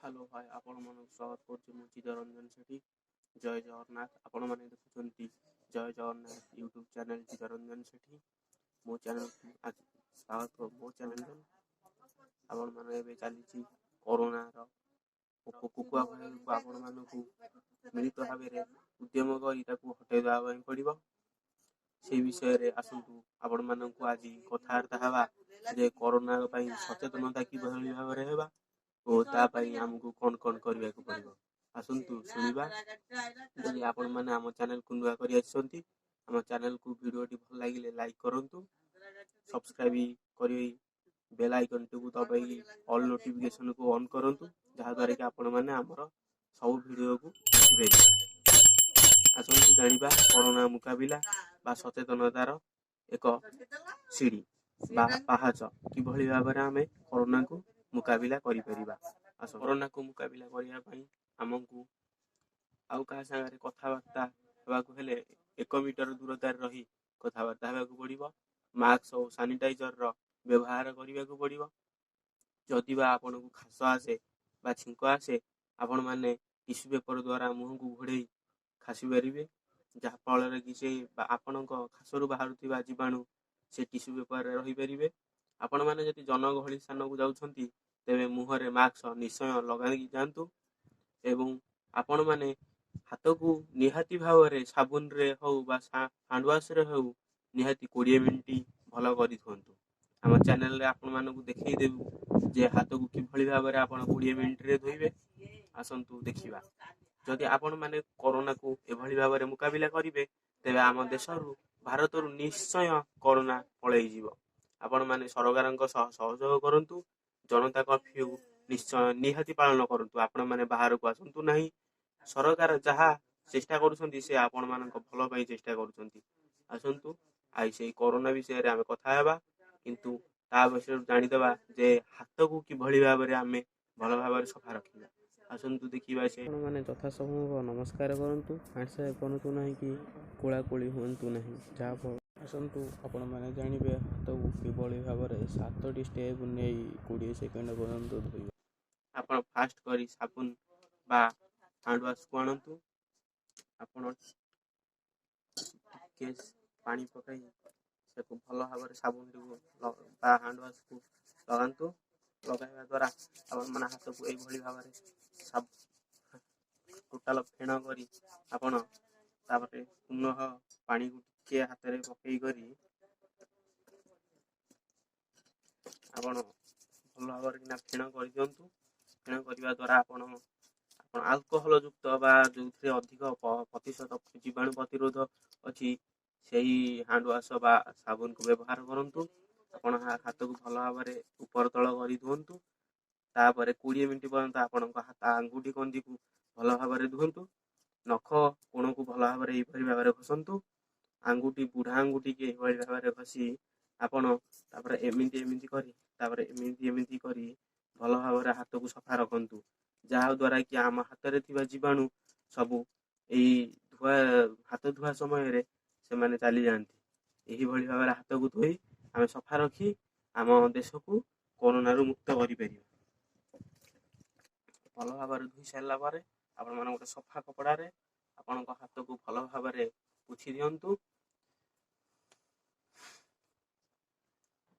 Hello hi आपण मन स्वागत करुच्ची मु चित्तरंजन सेठी। जय जगन्नाथ। आपण मैंने देखुं जय जगन्नाथ यूट्यूब चैनल चित्तरंजन सेठी। मो चैनल आज स्वागत हो। मो चैनल आपण मैंने चली कोरोना कुकुआ को आपण मानू मिलित भाव उद्यम कर हटेवा पड़ो से विषय रे आसतु आपण मानू आज कथबार्ता हवा जे कोरोना सचेतनता कि भाव में ओ तापाई हमको कौन कौन करने को पड़ो आसतु शुणा। जदि आपण मैंने आम चैनल को नुआ कर आम चैनल को वीडियो भल लगे लाइक करूँ, सब्सक्राइब कर बेल आइकन टी दबाई ऑल नोटिफिकेशन को ऑन करूँ जहाद्वारा कि आपण मैंने आमर सब वीडियो को देखिपारे। आसतु जानिबा कोरोना मुकाबिला बा सचेतनतार एक सीढ़ी बा पाहाच किभली भाव में आम कोरोना को मुकाबिला करिपरिबा। कोरोना को मुकाबिला करने आमको आउ क्या सागर कथबार्ता होगाकू हेले 1 मीटर दूरतार रही कथबार्ता होगाकू पड़िबो। मास्क और सानिटाइजर रो व्यवहार करने को पड़िबो। जदि बा आपन को खास आसे बा छिंक आसे आपण माने टिश्यू पेपर द्वारा मुह को घोड़े खासी पारे जहाँफल कि से आपण खासरू बाहर जीवाणु से टिश्यू पेपर रही पारे। आपण मैंने जब जनगहली स्थान को जाउछंती तेरे मुहरे मास्क निश्चय लगाई जातु एवं आपण मैंने हाथ को निहाती भाव में साबुन रे हो हैंड वाश रे हो निहाती 20 मिनिट भल कर थुंतु। आम चैनल रे आपण मानकु देखई देबु जे हाथ को किभली भाव में आपण 20 मिनिट रे धोइबे। आसंतु देखिबा जदि आपण माने कोरोना को एभली भाव में मुकाबिला करिवे तेबे आम देशरू भारतरू निश्चय कोरोना पळै जीवो। आपण माने सरकारक सहयोग करंतु। जनता कर्फ्यू निश्चय निहाती पालन करंतु। आपण माने बाहर को आसंतु नहीं। सरकार जहाँ चेष्टा करुछंती से आपण मानक भल पई चेष्टा करुछंती। आसंतु आई से कोरोना विषय रे आमे कथा हेबा किंतु ता विषय जानिदबा जे हाथ को किभली भाव में आमे भल भाव में सफा रखिबा। आसंतु देखिबा से आपण माने यथा समूह नमस्कार करंतु। हैंडशेक करंतु नहीं कि कोळाकोळी होंतु नहीं जहाँ आसतु आपण मैंने जानवे हाथ को किभली भाव में 7टी स्टेप नहीं 20 सेकेंड पर्यंत धोइबा। आपण फास्ट करी साबुन बा हैंड वाश को आणतु। आपण केस पानी पकाई से को भल भाव में साबुन बा हैंड वाश को लगांतु। लगाइबा द्वारा आपण माने हाथ को एभली भाव में सब टोटाल फेण करी आपण तापरे पुनः पानी को टिके हाथ रे पकई करी आपण भल भाव में फेण कर दियंतु। फेण करबा द्वारा आपण अल्कोहल युक्त बा जो अधिक प्रतिशत जीवाणु प्रतिरोध अच्छी से हैंड वाश बा साबुन को व्यवहार करंतु। आपण हाथ को भल भाव में ऊपर तल कर धुंतु। तापर 20 मिनिट पर्यंत आपण हाथ आंगुठी कंदी को भल भाव में धुंतु। नख कोण को भल भाव में यही भाव में घसंतु। आंगुठी बुढ़ा आंगुठी के भाव में घसी आपण तापर एमिति करी भल भाव में हाथ को सफा रखंतु। जहाँ द्वारा कि आम हाथ रे थिबा जीवाणु सबू धुआ हाथ धुआ समय से माने चली जाती। यही भाव में हाथ को धोई आम सफा रखी आम देश को कोरोना मुक्त कर भल भाव में धोई सारा पर आपण मान गोटे सफा कपड़ा रे आपण हाथ को भल भाव में पोछि दियंतु।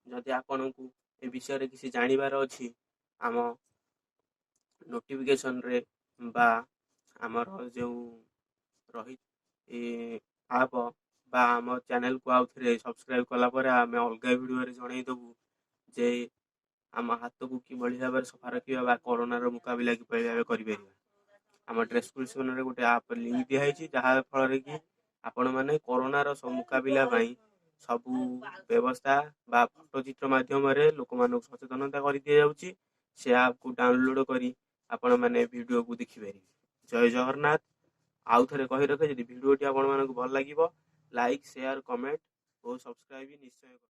जदि आपण को ए विषय रे किसी जानिबार अछि आम नोटिफिकेशन रे बा आमर जो रही आप बा आम चैनल को आउ थे सब्सक्राइब कला पर आम अलग वीडियो रे जणई देबू जे आम हाथ को किभली भाव में सफा रखिबा बा कोरोना रो मुकाबिला किभली भाव करिपरिबा। आम डिस्क्रिप्शन रे गोटे आप लिंक दिया है जहाँ फल कि आपण माने कोरोना रो मुकाबिला पई सबू व्यवस्था बा फोटोचित्र माध्यम रे लोक मानक सचेतनता कर दिया जाउची। से ऐप को डाउनलोड करी आपण माने वीडियो को देखि पारिबे। जय जगन्नाथ। आउ थरे कहि रखे जदि वीडियो टी आपण मानक भल लागिबो लाइक शेयर कमेंट और सब्सक्राइब निश्चय।